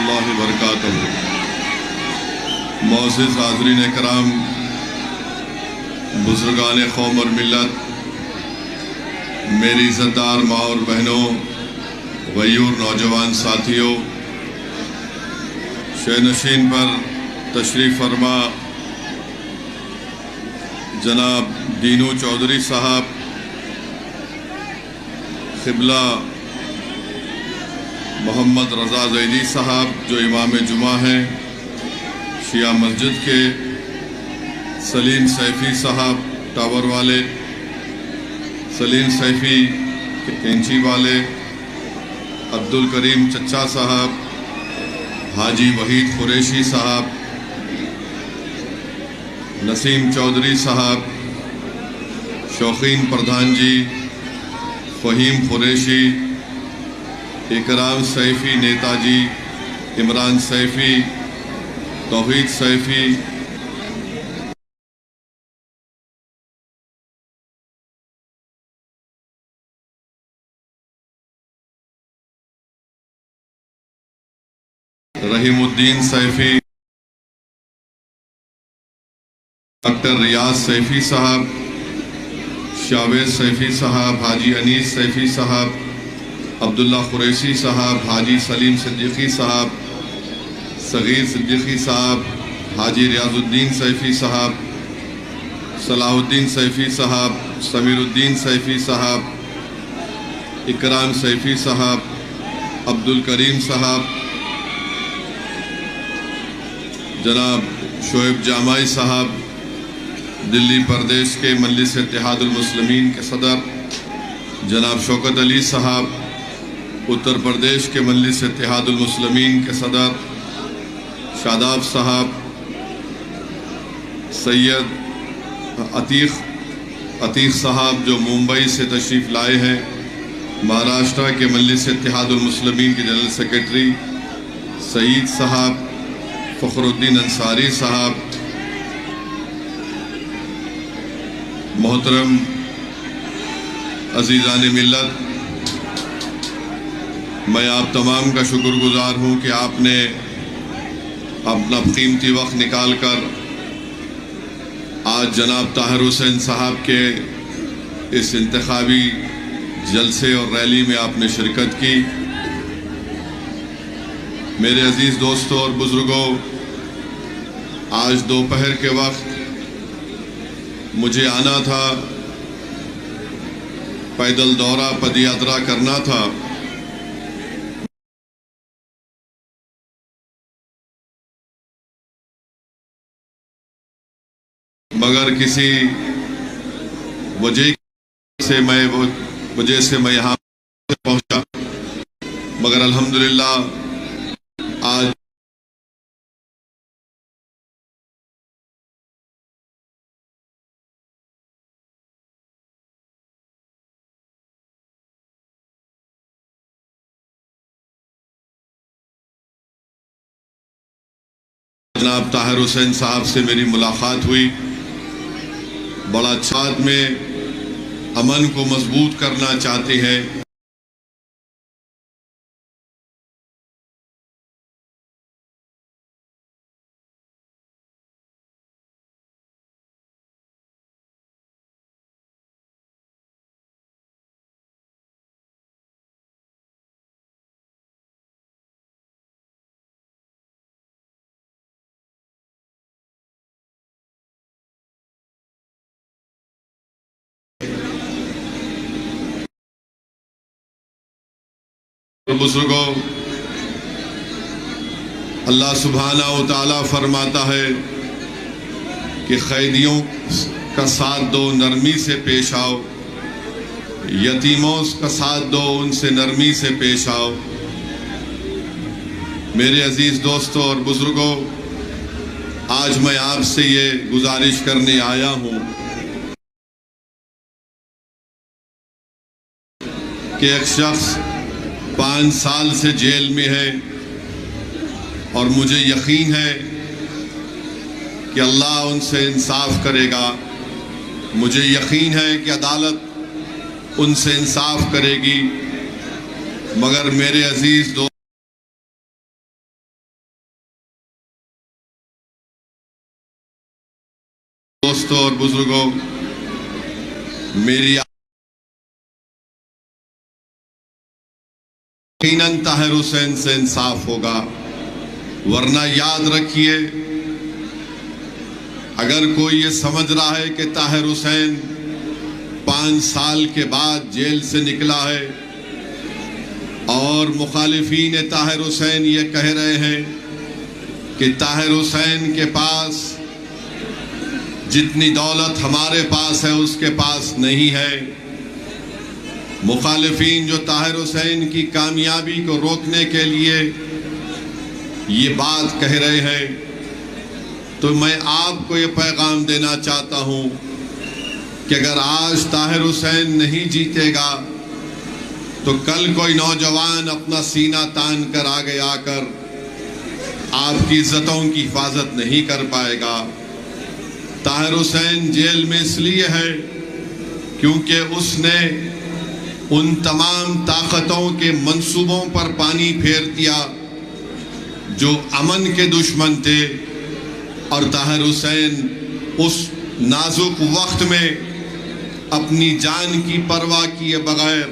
اللہ وبرکاتہ۔ معزز حاضرین کرام، بزرگان قوم اور ملت، میری عزت دار ماں اور بہنوں، غیور نوجوان ساتھیوں، شینشین پر تشریف فرما جناب دینو چودھری صاحب، قبلہ محمد رضا زیدی صاحب جو امام جمعہ ہیں شیعہ مسجد کے، سلیم سیفی صاحب ٹاور والے، سلیم سیفی کینچی والے، عبدالکریم چچا صاحب، حاجی وحید قریشی صاحب، نسیم چودھری صاحب، شوقین پردھان جی، فہیم قریشی، اکرام سیفی نیتا جی، عمران سیفی، توحید سیفی، رحیم الدین سیفی، ڈاکٹر ریاض سیفی صاحب، شاویز سیفی صاحب، حاجی انیس سیفی صاحب، عبداللہ قریشی صاحب، حاجی سلیم صدیقی صاحب، صغیر صدیقی صاحب، حاجی ریاض الدین سیفی صاحب، صلاح الدین سیفی صاحب، سمیر الدین سیفی صاحب، اکرام سیفی صاحب، عبدالکریم صاحب، جناب شعیب جامعی صاحب، دلی پردیش کے مجلس اتحاد المسلمین کے صدر جناب شوکت علی صاحب، اتر پردیش کے مجلس اتحاد المسلمین کے صدر شاداب صاحب، سید عتیق صاحب جو ممبئی سے تشریف لائے ہیں، مہاراشٹر کے مجلس اتحاد المسلمین کے جنرل سیکرٹری سعید صاحب، فخر الدین انصاری صاحب، محترم عزیزان ملت، میں آپ تمام کا شکر گزار ہوں کہ آپ نے اپنا قیمتی وقت نکال کر آج جناب طاہر حسین صاحب کے اس انتخابی جلسے اور ریلی میں آپ نے شرکت کی۔ میرے عزیز دوستوں اور بزرگوں، آج دوپہر کے وقت مجھے آنا تھا، پیدل دورہ پد یاترا کرنا تھا، مگر کسی وجہ سے میں یہاں پہنچا، مگر الحمدللہ آج جناب طاہر حسین صاحب سے میری ملاقات ہوئی۔ بڑا چھات میں امن کو مضبوط کرنا چاہتے ہیں، بزرگوں، اللہ سبحانہ و تعالیٰ فرماتا ہے کہ قیدیوں کا ساتھ دو، نرمی سے پیش آؤ، یتیموں کا ساتھ دو، ان سے نرمی سے پیش آؤ۔ میرے عزیز دوستوں اور بزرگوں، آج میں آپ سے یہ گزارش کرنے آیا ہوں کہ ایک شخص 5 سال سے جیل میں ہے اور مجھے یقین ہے کہ اللہ ان سے انصاف کرے گا، مجھے یقین ہے کہ عدالت ان سے انصاف کرے گی، مگر میرے عزیز دوست دوستوں اور بزرگوں، میری یقیناً طاہر حسین سے انصاف ہوگا، ورنہ یاد رکھیے اگر کوئی یہ سمجھ رہا ہے کہ طاہر حسین 5 سال کے بعد جیل سے نکلا ہے اور مخالفین طاہر حسین یہ کہہ رہے ہیں کہ طاہر حسین کے پاس جتنی دولت ہمارے پاس ہے اس کے پاس نہیں ہے، مخالفین جو طاہر حسین کی کامیابی کو روکنے کے لیے یہ بات کہہ رہے ہیں، تو میں آپ کو یہ پیغام دینا چاہتا ہوں کہ اگر آج طاہر حسین نہیں جیتے گا تو کل کوئی نوجوان اپنا سینہ تان کر آگے آ کر آپ کی عزتوں کی حفاظت نہیں کر پائے گا۔ طاہر حسین جیل میں اس لیے ہے کیونکہ اس نے ان تمام طاقتوں کے منصوبوں پر پانی پھیر دیا جو امن کے دشمن تھے، اور طاہر حسین اس نازک وقت میں اپنی جان کی پرواہ کیے بغیر،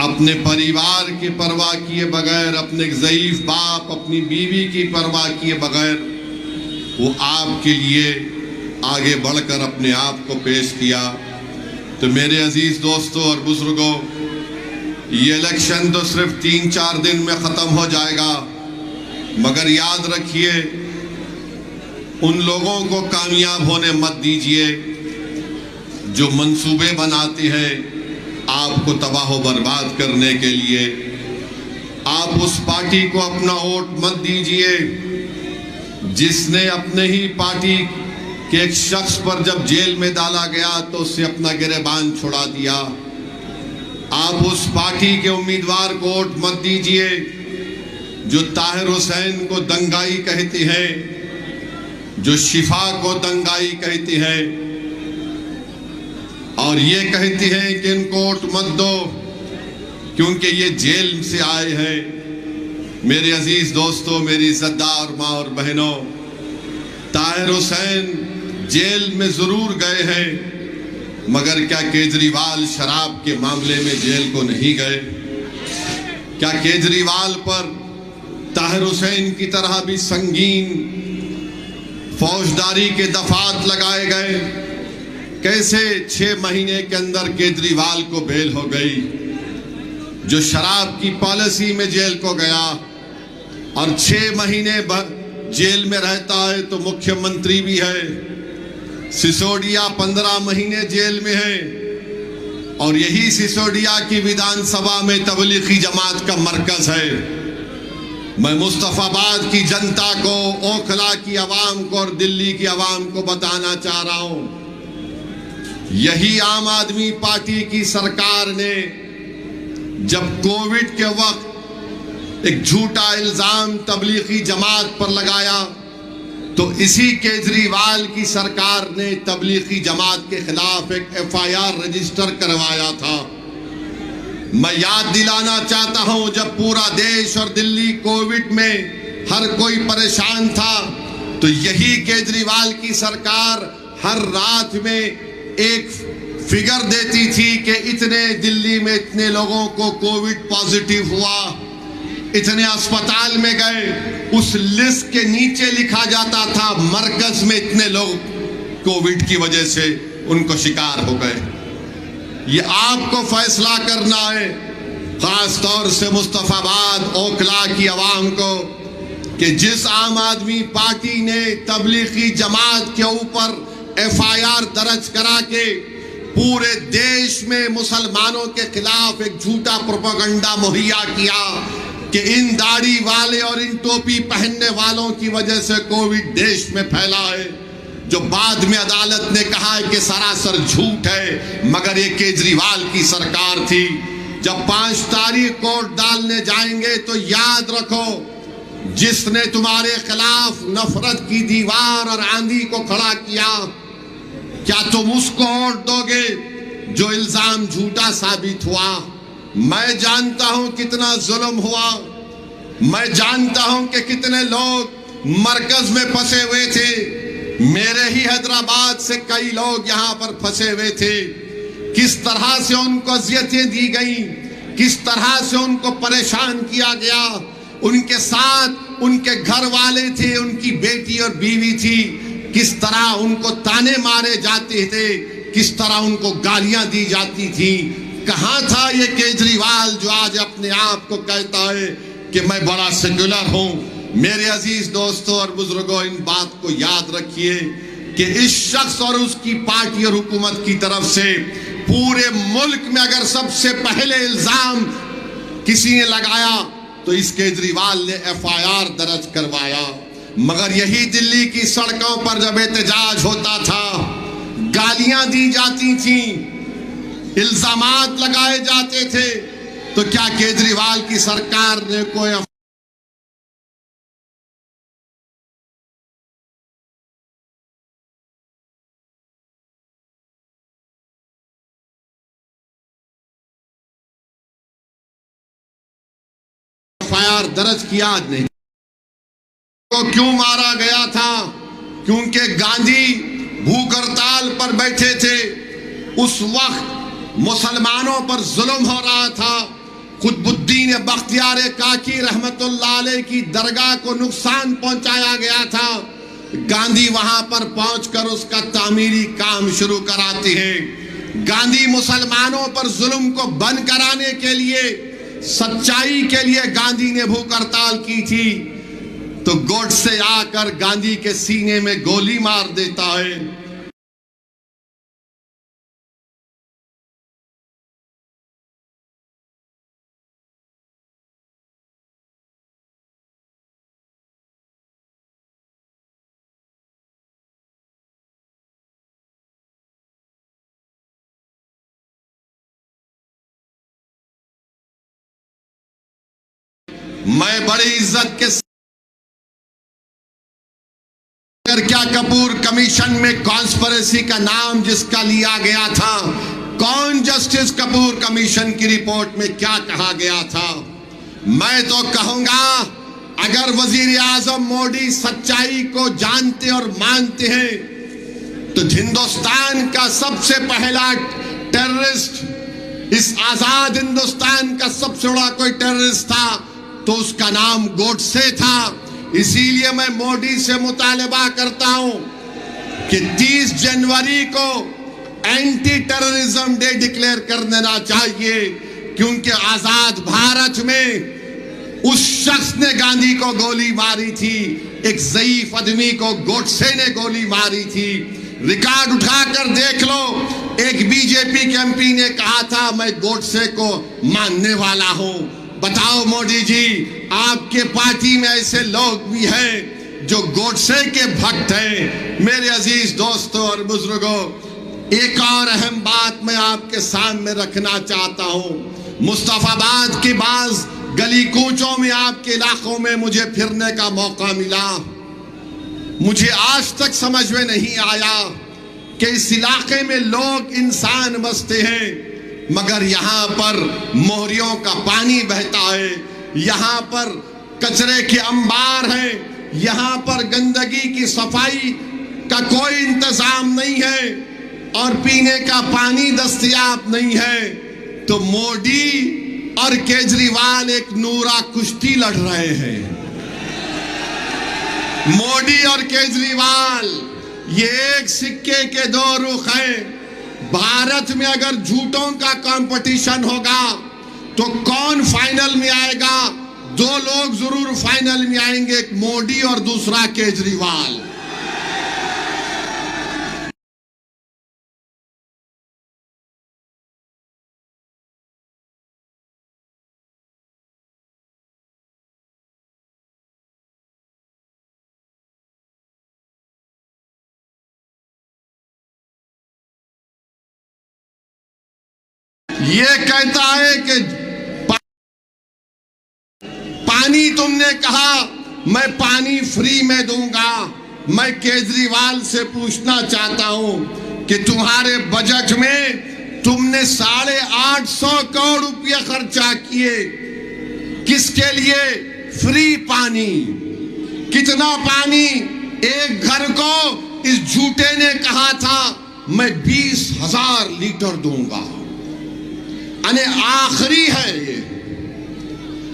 اپنے پریوار کی پرواہ کیے بغیر، اپنے ضعیف باپ اپنی بیوی کی پرواہ کیے بغیر وہ آپ کے لیے آگے بڑھ کر اپنے آپ کو پیش کیا۔ تو میرے عزیز دوستوں اور بزرگوں، یہ الیکشن تو صرف 3-4 دن میں ختم ہو جائے گا، مگر یاد رکھیے ان لوگوں کو کامیاب ہونے مت دیجیے جو منصوبے بناتے ہیں آپ کو تباہ و برباد کرنے کے لیے۔ آپ اس پارٹی کو اپنا ووٹ مت دیجیے جس نے اپنے ہی پارٹی کہ ایک شخص پر جب جیل میں ڈالا گیا تو اس سے اپنا گریبان چھڑا دیا۔ آپ اس پارٹی کے امیدوار کو ووٹ مت دیجیے جو طاہر حسین کو دنگائی کہتی ہے، جو شفا کو دنگائی کہتی ہے اور یہ کہتی ہے کہ ان کو ووٹ مت دو کیونکہ یہ جیل سے آئے ہیں۔ میرے عزیز دوستوں، میری عزتدار ماں اور بہنوں، طاہر حسین جیل میں ضرور گئے ہیں، مگر کیا کیجریوال شراب کے معاملے میں جیل کو نہیں گئے؟ کیا کیجریوال پر طاہر حسین کی طرح بھی سنگین فوجداری کے دفعات لگائے گئے؟ کیسے 6 مہینے کے اندر کیجریوال کو بیل ہو گئی؟ جو شراب کی پالیسی میں جیل کو گیا اور 6 مہینے جیل میں رہتا ہے تو مکھیہ منتری بھی ہے۔ سسوڈیا 15 مہینے جیل میں ہے اور یہی سسوڈیا کی ویدھان سبھا میں تبلیغی جماعت کا مرکز ہے۔ میں مصطفیٰ آباد کی جنتا کو، اوکھلا کی عوام کو اور دلی کی عوام کو بتانا چاہ رہا ہوں، یہی عام آدمی پارٹی کی سرکار نے جب کووڈ کے وقت ایک جھوٹا الزام تبلیغی جماعت پر لگایا تو اسی کیجریوال کی سرکار نے تبلیغی جماعت کے خلاف ایک FIR رجسٹر کروایا تھا۔ میں یاد دلانا چاہتا ہوں جب پورا دیش اور دلی کووڈ میں ہر کوئی پریشان تھا تو یہی کیجریوال کی سرکار ہر رات میں ایک فگر دیتی تھی کہ اتنے دلی میں اتنے لوگوں کو کووڈ پازیٹیو ہوا، اتنے اسپتال میں گئے، اس لسٹ کے نیچے لکھا جاتا تھا مرکز میں اتنے لوگ کووڈ کی وجہ سے ان کو شکار ہو گئے۔ یہ آپ کو فیصلہ کرنا ہے، خاص طور سے مصطفیٰ آباد اوکھلا کی عوام کو، کہ جس عام آدمی پارٹی نے تبلیغی جماعت کے اوپر FIR درج کرا کے پورے دیش میں مسلمانوں کے خلاف ایک جھوٹا پروپیگنڈا مہیا کیا کہ ان داڑھی والے اور ان ٹوپی پہننے والوں کی وجہ سے کووڈ دیش میں پھیلا ہے، جو بعد میں عدالت نے کہا ہے کہ سراسر جھوٹ ہے، مگر یہ کیجریوال کی سرکار تھی۔ جب 5 تاریخ کو ووٹ ڈالنے جائیں گے تو یاد رکھو، جس نے تمہارے خلاف نفرت کی دیوار اور آندھی کو کھڑا کیا، کیا تم اس کو ووٹ دو گے جو الزام جھوٹا ثابت ہوا؟ میں جانتا ہوں کتنا ظلم ہوا، میں جانتا ہوں کہ کتنے لوگ مرکز میں پھنسے ہوئے تھے، میرے ہی حیدرآباد سے کئی لوگ یہاں پر پھنسے ہوئے تھے. کس طرح سے ان کو اذیتیں دی گئیں, کس طرح سے ان کو پریشان کیا گیا. ان کے ساتھ ان کے گھر والے تھے, ان کی بیٹی اور بیوی تھی. کس طرح ان کو تانے مارے جاتے تھے, کس طرح ان کو گالیاں دی جاتی تھی. کہاں تھا یہ کیجریوال جو آج اپنے آپ کو کہتا ہے کہ میں بڑا سیکولر ہوں. میرے عزیز دوستوں اور بزرگوں, ان بات کو یاد رکھیے کہ اس شخص اور اس کی پارٹی اور حکومت کی طرف سے پورے ملک میں اگر سب سے پہلے الزام کسی نے لگایا تو اس کیجریوال نے FIR درج کروایا. مگر یہی دلی کی سڑکوں پر جب احتجاج ہوتا تھا, گالیاں دی جاتی تھیں, الزامات لگائے جاتے تھے, تو کیا کیجریوال کی سرکار نے کوئی FIR درج کیا؟ نہیں. کو کیوں مارا گیا تھا؟ کیونکہ گاندھی بھوک ہڑتال پر بیٹھے تھے. اس وقت مسلمانوں پر ظلم ہو رہا تھا. قطب الدین بختیار کاکی رحمت اللہ علیہ کی درگاہ کو نقصان پہنچایا گیا تھا. گاندھی وہاں پر پہنچ کر اس کا تعمیری کام شروع کراتے ہیں. گاندھی مسلمانوں پر ظلم کو بند کرانے کے لیے, سچائی کے لیے گاندھی نے بھوک ہڑتال کی تھی. تو گوڈسے آ کر گاندھی کے سینے میں گولی مار دیتا ہے. میں بڑی عزت کے کیا کپور کمیشن میں کانسپریسی کا نام جس کا لیا گیا تھا, کون جسٹس کپور کمیشن کی رپورٹ میں کیا کہا گیا تھا؟ میں تو کہوں گا اگر وزیر اعظم موڈی سچائی کو جانتے اور مانتے ہیں تو ہندوستان کا سب سے پہلا ٹیررسٹ, اس آزاد ہندوستان کا سب سے بڑا کوئی ٹیررسٹ تھا تو اس کا نام گوڈسے تھا. اسی لیے میں موڈی سے مطالبہ کرتا ہوں کہ 30 جنوری کو اینٹی ٹیررزم ڈے ڈکلیئر کر دینا چاہیے, کیونکہ آزاد بھارت میں اس شخص نے گاندھی کو گولی ماری تھی, ایک ضعیف آدمی کو گوڈسے نے گولی ماری تھی. ریکارڈ اٹھا کر دیکھ لو, ایک BJP کے MP نے کہا تھا میں گوڈسے کو ماننے والا ہوں. بتاؤ موڈی جی, آپ کے پارٹی میں ایسے لوگ بھی ہیں جو گوڈسے کے بھکت ہیں. میرے عزیز دوستوں اور بزرگوں, ایک اور اہم بات میں آپ کے سامنے رکھنا چاہتا ہوں. مصطفی آباد کے بعض گلی کوچوں میں آپ کے علاقوں میں مجھے پھرنے کا موقع ملا. مجھے آج تک سمجھ میں نہیں آیا کہ اس علاقے میں لوگ انسان بستے ہیں, مگر یہاں پر موہریوں کا پانی بہتا ہے, یہاں پر کچرے کے انبار ہیں, یہاں پر گندگی کی صفائی کا کوئی انتظام نہیں ہے اور پینے کا پانی دستیاب نہیں ہے. تو موڈی اور کیجریوال ایک نورا کشتی لڑ رہے ہیں. موڈی اور کیجریوال یہ ایک سکے کے دو رخ ہیں. بھارت میں اگر جھوٹوں کا کمپٹیشن ہوگا تو کون فائنل میں آئے گا؟ دو لوگ ضرور فائنل میں آئیں گے, ایک موڈی اور دوسرا کیجریوال. یہ کہتا ہے کہ پانی تم نے کہا میں پانی فری میں دوں گا. میں کیجریوال سے پوچھنا چاہتا ہوں کہ تمہارے بجٹ میں تم نے 850 کروڑ روپیہ خرچہ کیے کس کے لیے؟ فری پانی. کتنا پانی؟ ایک گھر کو اس جھوٹے نے کہا تھا میں 20,000 لیٹر دوں گا، یعنی آخری ہے یہ،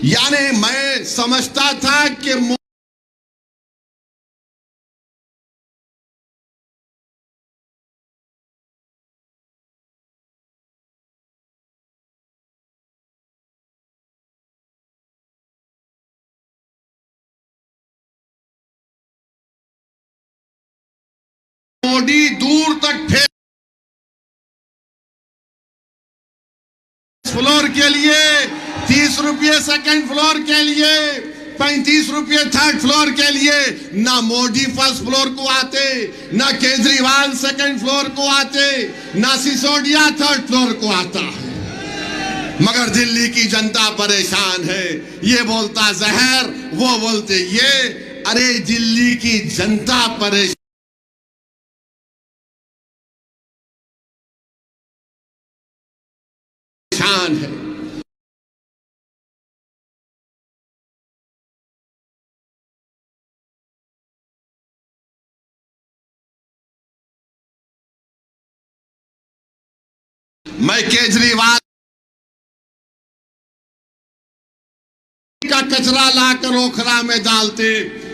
یعنی میں سمجھتا تھا کہ موڈی دور تک پھینک فلور کے لیے 30 روپے سیکنڈ فلور کے لیے، 35 روپے تھرڈ فلور کے لیے، نہ موڈی فرسٹ فلور کو آتے، نہ کیجریوال سیکنڈ فلور کو آتے، نہ سسوڈیا تھرڈ فلور کو آتا ہے۔ مگر دلی کی جنتا پریشان ہے، یہ بولتا زہر، وہ بولتے یہ، ارے دلی کی جنتا پریشان ہے۔ میں کیجریوال کا کچرا لا کر اوکھلا میں ڈالتے،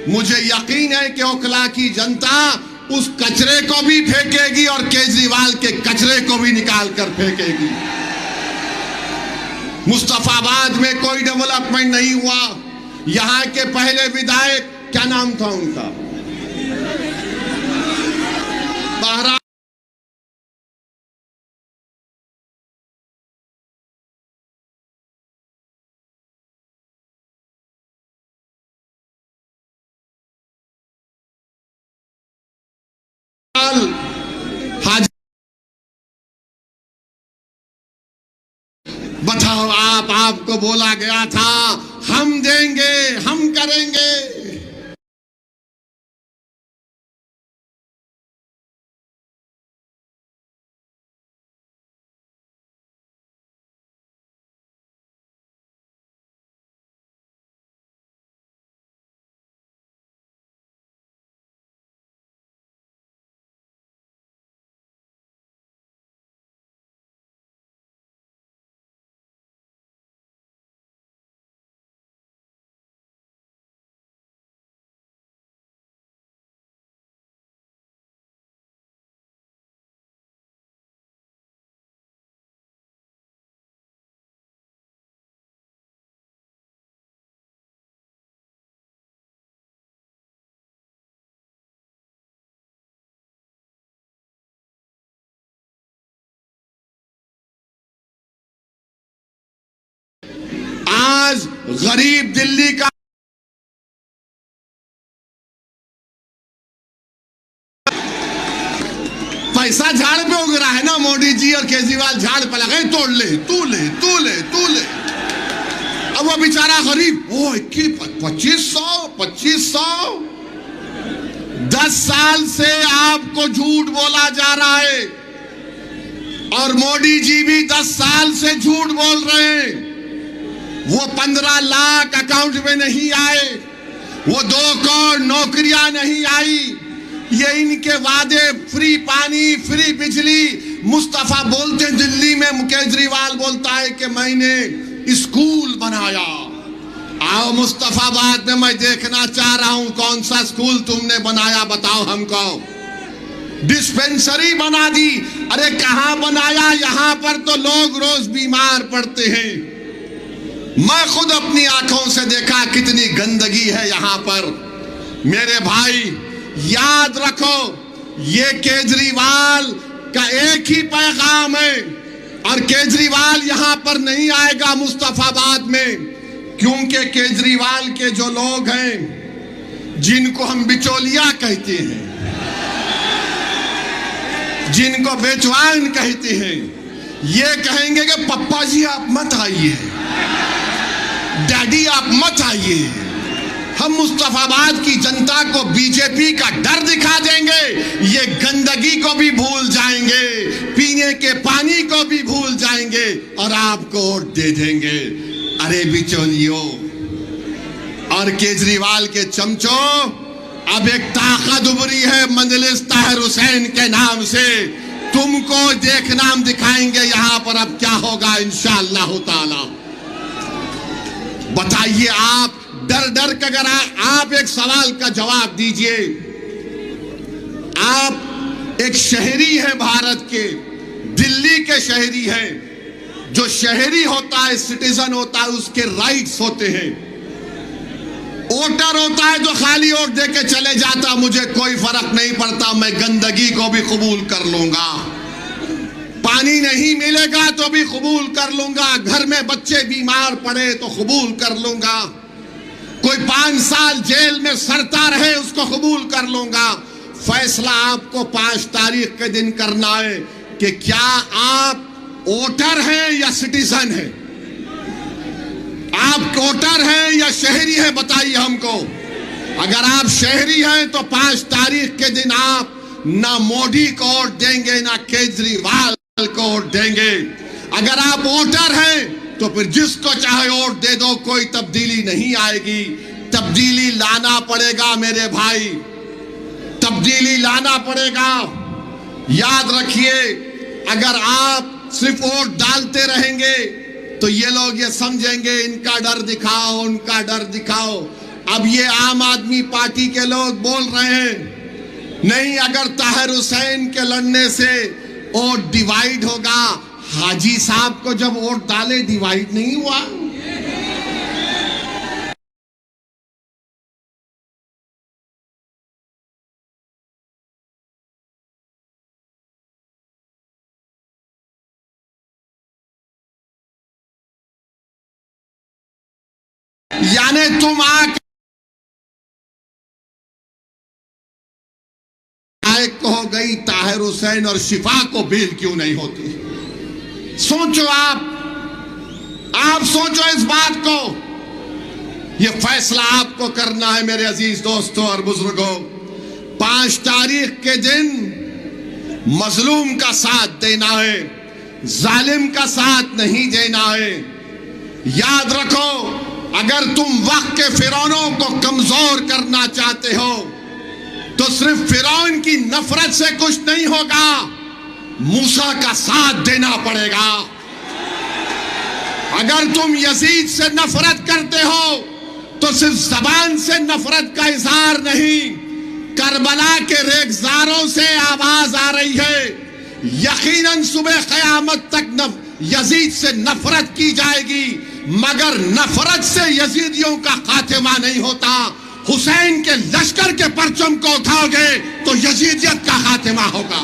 مجھے یقین ہے کہ اوکھلا کی جنتا اس کچرے کو بھی پھینکے گی اور کیجریوال کے کچرے کو بھی نکال کر پھینکے گی۔ مصطفیٰ آباد میں کوئی ڈیولپمنٹ نہیں ہوا، یہاں کے پہلے ودھائک کیا نام تھا ان کا، بہرحال بتاؤ آپ کو بولا گیا تھا ہم دیں گے، ہم کریں گے، آج غریب دلی کا پیسہ جھاڑ پہ اگ رہا ہے نا، موڈی جی اور کیجریوال جھاڑ پہ لگے، توڑ لے تو لے تو لے تو لے، اب وہ بیچارہ غریب 2500 10 سال سے آپ کو جھوٹ بولا جا رہا ہے، اور موڈی جی بھی 10 سال سے جھوٹ بول رہے ہیں۔ وہ 15 لاکھ اکاؤنٹ میں نہیں آئے، وہ 2 کروڑ نوکریاں نہیں آئی، یہ ان کے وعدے فری پانی، فری بجلی۔ مصطفیٰ بولتے دلی میں، کیجریوال بولتا ہے کہ میں نے اسکول بنایا۔ آؤ مصطفیٰ آباد میں دیکھنا چاہ رہا ہوں کون سا اسکول تم نے بنایا، بتاؤ ہم کو۔ ڈسپینسری بنا دی، ارے کہاں بنایا؟ یہاں پر تو لوگ روز بیمار پڑتے ہیں، میں خود اپنی آنکھوں سے دیکھا کتنی گندگی ہے یہاں پر۔ میرے بھائی یاد رکھو، یہ کیجریوال کا ایک ہی پیغام ہے، اور کیجریوال یہاں پر نہیں آئے گا مصطفیٰ آباد میں، کیونکہ کیجریوال کے جو لوگ ہیں جن کو ہم بچولیا کہتے ہیں، جن کو بیچوان کہتے ہیں، یہ کہیں گے کہ پپا جی آپ مت آئیے، ڈیڈی آپ مت آئیے۔ ہم مصطفیٰ آباد کی جنتا کو بی جے پی کا ڈر دکھا دیں گے، یہ گندگی کو بھی بھول جائیں گے، پینے کے پانی کو بھی بھول جائیں گے، اور آپ کو ووٹ دے دیں گے۔ ارے بچولیوں اور کیجریوال کے چمچوں، اب ایک طاقت ابری ہے مجلس طاہر حسین کے نام سے. تم کو دیکھنا ہم دکھائیں گے یہاں پر اب کیا ہوگا انشاءاللہ تعالی. بتائیے آپ ڈر ڈر کے اگر آپ ایک سوال کا جواب دیجئے. آپ ایک شہری ہیں بھارت کے, دلی کے شہری ہیں. جو شہری ہوتا ہے, سٹیزن ہوتا ہے, اس کے رائٹس ہوتے ہیں. ووٹر ہوتا ہے جو خالی ووٹ دے کے چلے جاتا, مجھے کوئی فرق نہیں پڑتا, میں گندگی کو بھی قبول کر لوں گا, پانی نہیں ملے گا تو بھی قبول کر لوں گا, گھر میں بچے بیمار پڑے تو قبول کر لوں گا, کوئی 5 سال جیل میں سڑتا رہے اس کو قبول کر لوں گا. فیصلہ آپ کو 5 تاریخ کے دن کرنا ہے کہ کیا آپ ووٹر ہیں یا سٹیزن ہیں. آپ ووٹر ہیں یا شہری ہیں بتائیے ہم کو. اگر آپ شہری ہیں تو 5 تاریخ کے دن آپ نہ مودی کو ووٹ دیں گے نہ کیجریوال کو ووٹ دیں گے. اگر آپ ووٹر ہیں تو پھر جس کو چاہے ووٹ دے دو, کوئی تبدیلی نہیں آئے گی. تبدیلی لانا پڑے گا میرے بھائی, تبدیلی لانا پڑے گا. یاد رکھیے اگر آپ صرف ووٹ ڈالتے رہیں گے تو یہ لوگ یہ سمجھیں گے ان کا ڈر دکھاؤ, ان کا ڈر دکھاؤ. اب یہ عام آدمی پارٹی کے لوگ بول رہے ہیں نہیں, اگر طاہر حسین کے لڑنے سے ووٹ ڈیوائیڈ ہوگا. حاجی صاحب کو جب ووٹ ڈالے ڈیوائیڈ نہیں ہوا. یعنی تم ہو گئی طاہر حسین اور شفا کو بیل کیوں نہیں ہوتی. سوچو آپ سوچو اس بات کو. یہ فیصلہ آپ کو کرنا ہے میرے عزیز دوستوں اور بزرگوں. 5 تاریخ کے دن مظلوم کا ساتھ دینا ہے, ظالم کا ساتھ نہیں دینا ہے. یاد رکھو اگر تم وقت کے فرعونوں کو کمزور کرنا چاہتے ہو تو صرف فرعون کی نفرت سے کچھ نہیں ہوگا, موسیٰ کا ساتھ دینا پڑے گا. اگر تم یزید سے نفرت کرتے ہو تو صرف زبان سے نفرت کا اظہار نہیں, کربلا کے ریگزاروں سے آواز آ رہی ہے. یقیناً صبح قیامت تک یزید سے نفرت کی جائے گی, مگر نفرت سے یزیدیوں کا خاتمہ نہیں ہوتا. حسین کے لشکر کے پرچم کو اٹھاؤ گے تو یزیدیت کا خاتمہ ہوگا.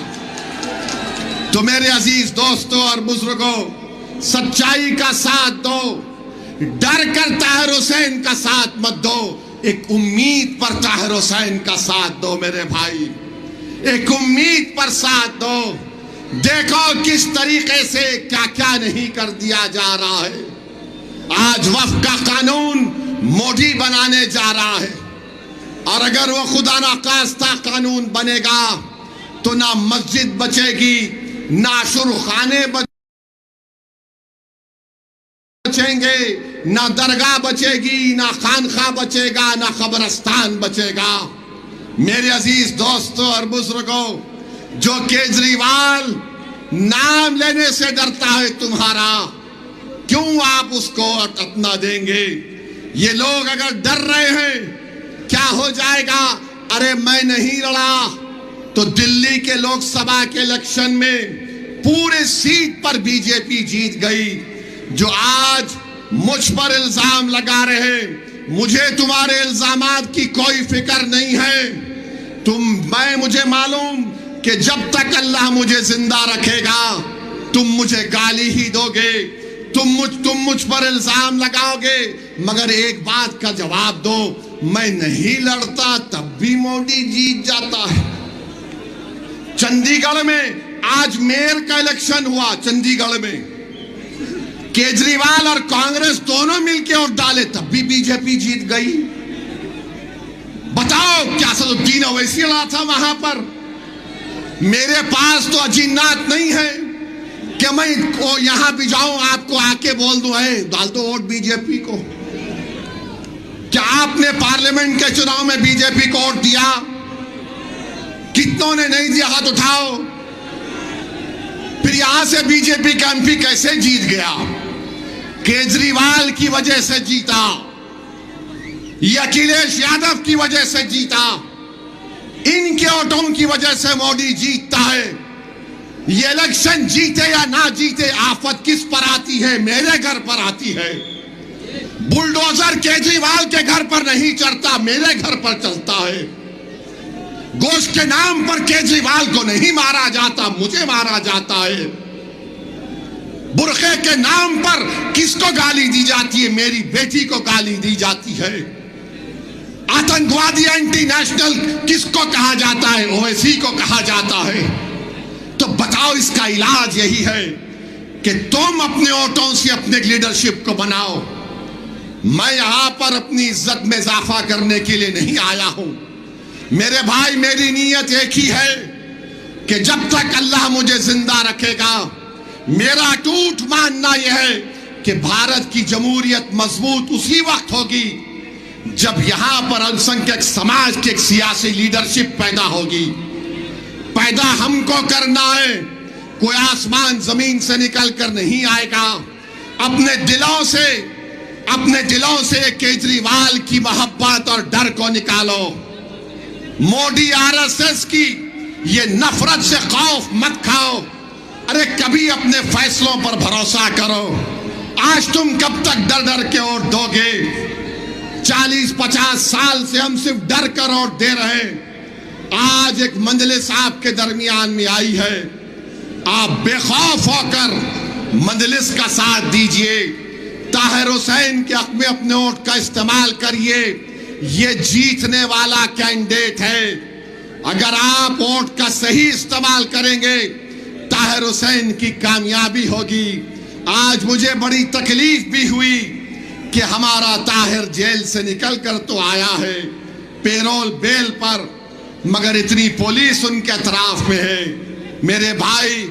تو میرے عزیز دوستوں اور بزرگوں, سچائی کا ساتھ دو, ڈر کر طاہر حسین کا ساتھ مت دو, ایک امید پر طاہر حسین کا ساتھ دو میرے بھائی, ایک امید پر ساتھ دو. دیکھو کس طریقے سے کیا کیا نہیں کر دیا جا رہا ہے. آج وقف کا قانون مودی بنانے جا رہا ہے, اور اگر وہ خدا نخواستہ قانون بنے گا تو نہ مسجد بچے گی, نہ عاشورخانے بچیں گے, نہ درگاہ بچے گی, نہ خانخواہ بچے گا, نہ قبرستان بچے گا. میرے عزیز دوستوں اور بزرگوں, جو کیجریوال نام لینے سے ڈرتا ہے تمہارا, کیوں آپ اس کو اپنا دیں گے؟ یہ لوگ اگر ڈر رہے ہیں کیا ہو جائے گا, ارے میں نہیں لڑا تو دلی کے لوک سبھا کے الیکشن میں پورے سیٹ پر بی جے پی جیت گئی. جو آج مجھ پر الزام لگا رہے ہیں, مجھے تمہارے الزامات کی کوئی فکر نہیں ہے. مجھے معلوم کہ جب تک اللہ مجھے زندہ رکھے گا تم مجھے گالی ہی دو گے, تم مجھ پر الزام لگاؤ گے, مگر ایک بات کا جواب دو, میں نہیں لڑتا تب بھی مودی جیت جاتا ہے. چندی گڑھ میں آج میئر کا الیکشن ہوا, چندی گڑھ میں کیجریوال اور کانگریس دونوں مل کے ووٹ ڈالے تب بھی بی جے پی جیت گئی. بتاؤ کیا اسدالدین اویسی لڑا تھا وہاں پر؟ میرے پاس تو اجینات نہیں ہے کہ میں یہاں بھی جاؤں آپ کو آ کے بول دوں ڈال دو ووٹ بی جے پی کو. کیا آپ نے پارلیمنٹ کے چناؤ میں بی جے پی کو ووٹ دیا؟ کتنوں نے نہیں دیا؟ ہاتھ اٹھاؤ۔ پھر یہاں سے بی جے پی کا ایم پی کیسے جیت گیا؟ کیجریوال کی وجہ سے جیتا، یہ اکھلیش یادو کی وجہ سے جیتا، ان کے ووٹوں کی وجہ سے مودی جیتتا ہے۔ یہ الیکشن جیتے یا نہ جیتے، آفت کس پر آتی ہے؟ میرے گھر پر آتی ہے۔ بلڈوزر کیجریوال کے گھر پر نہیں چڑھتا، میرے گھر پر چلتا ہے۔ گوشت کے نام پر کیجریوال کو نہیں مارا جاتا، مجھے مارا جاتا ہے۔ برقعے کے نام پر کس کو گالی دی جاتی ہے؟ میری بیٹی کو گالی دی جاتی ہے۔ آتنکوادی اینٹی نیشنل کس کو کہا جاتا ہے؟ اویسی کو کہا جاتا ہے۔ تو بتاؤ، اس کا علاج یہی ہے کہ تم اپنے ووٹوں سے اپنے لیڈرشپ کو بناؤ۔ میں یہاں پر اپنی عزت میں اضافہ کرنے کے لیے نہیں آیا ہوں۔ میرے بھائی، میری نیت ایک ہی ہے کہ جب تک اللہ مجھے زندہ رکھے گا، میرا ٹوٹ ماننا یہ ہے کہ بھارت کی جمہوریت مضبوط اسی وقت ہوگی جب یہاں پر السنکھیک سماج کی ایک سیاسی لیڈرشپ پیدا ہوگی۔ پیدا ہم کو کرنا ہے، کوئی آسمان زمین سے نکل کر نہیں آئے گا۔ اپنے دلوں سے کیجریوال کی محبت اور ڈر کو نکالو۔ مودی آر ایس ایس کی یہ نفرت سے خوف مت کھاؤ۔ ارے کبھی اپنے فیصلوں پر بھروسہ کرو۔ آج تم کب تک ڈر ڈر کے ووٹ دو گے؟ 40-50 سال سے ہم صرف ڈر کر ووٹ دے رہے ہیں۔ آج ایک مجلس آپ کے درمیان میں آئی ہے، آپ بے خوف ہو کر مجلس کا ساتھ دیجئے۔ طاہر حسین کے حق میں اپنے ووٹ کا استعمال کریے، یہ جیتنے والا کینڈیڈیٹ ہے۔ اگر آپ ووٹ کا صحیح استعمال کریں گے، طاہر حسین کی کامیابی ہوگی۔ آج مجھے بڑی تکلیف بھی ہوئی کہ ہمارا طاہر جیل سے نکل کر تو آیا ہے پیرول بیل پر، مگر اتنی پولیس ان کے اطراف میں ہے۔ میرے بھائی،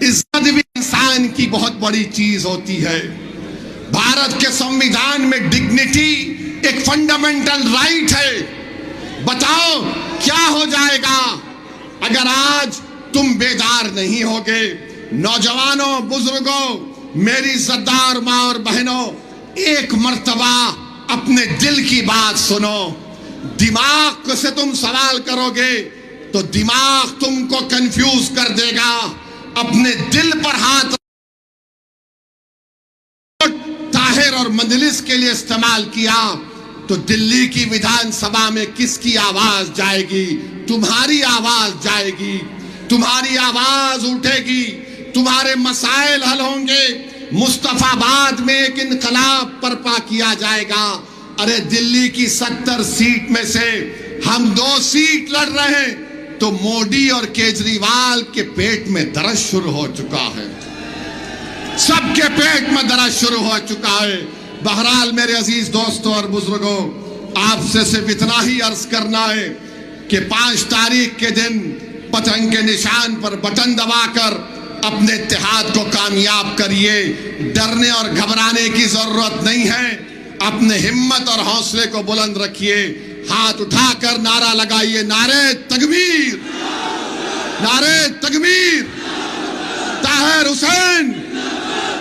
عزت بھی انسان کی بہت بڑی چیز ہوتی ہے۔ بھارت کے سنویدھان میں ڈگنیٹی ایک فنڈامنٹل رائٹ ہے۔ بتاؤ کیا ہو جائے گا اگر آج تم بیدار نہیں ہوگے؟ نوجوانوں، بزرگوں، میری عزتدار ماں اور بہنوں، ایک مرتبہ اپنے دل کی بات سنو۔ دماغ سے تم سوال کرو گے تو دماغ تم کو کنفیوز کر دے گا۔ اپنے دل پر ہاتھ طاہر اور مجلس کے لیے استعمال کیا تو دلی کی ویدھان سبھا میں کس کی آواز جائے گی؟ تمہاری آواز جائے گی، تمہاری آواز اٹھے گی، تمہارے مسائل حل ہوں گے۔ مصطفیٰ آباد میں ایک انقلاب برپا کیا جائے گا۔ ارے دلی کی 70 سیٹ میں سے ہم 2 سیٹ لڑ رہے ہیں تو مودی اور کیجریوال کے پیٹ میں درد شروع ہو چکا ہے، سب کے پیٹ میں درد شروع ہو چکا ہے۔ بہرحال میرے عزیز دوستوں اور بزرگوں، آپ سے صرف اتنا ہی عرض کرنا ہے کہ 5 تاریخ کے دن پتنگ کے نشان پر بٹن دبا کر اپنے اتحاد کو کامیاب کریے۔ ڈرنے اور گھبرانے کی ضرورت نہیں ہے، اپنے ہمت اور حوصلے کو بلند رکھیے۔ ہاتھ اٹھا کر نعرہ لگائیے، نعرہ تکبیر، نعرہ تکبیر، طاہر حسین،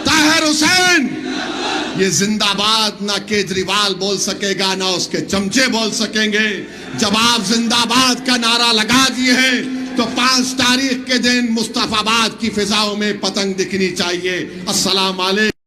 طاہر حسین۔ یہ زندہ باد نہ کیجریوال بول سکے گا، نہ اس کے چمچے بول سکیں گے۔ جب آپ زندہ باد کا نعرہ لگا دیے ہیں تو 5 تاریخ کے دن مصطفیٰ آباد کی فضاؤں میں پتنگ دکھنی چاہیے۔ السلام علیکم۔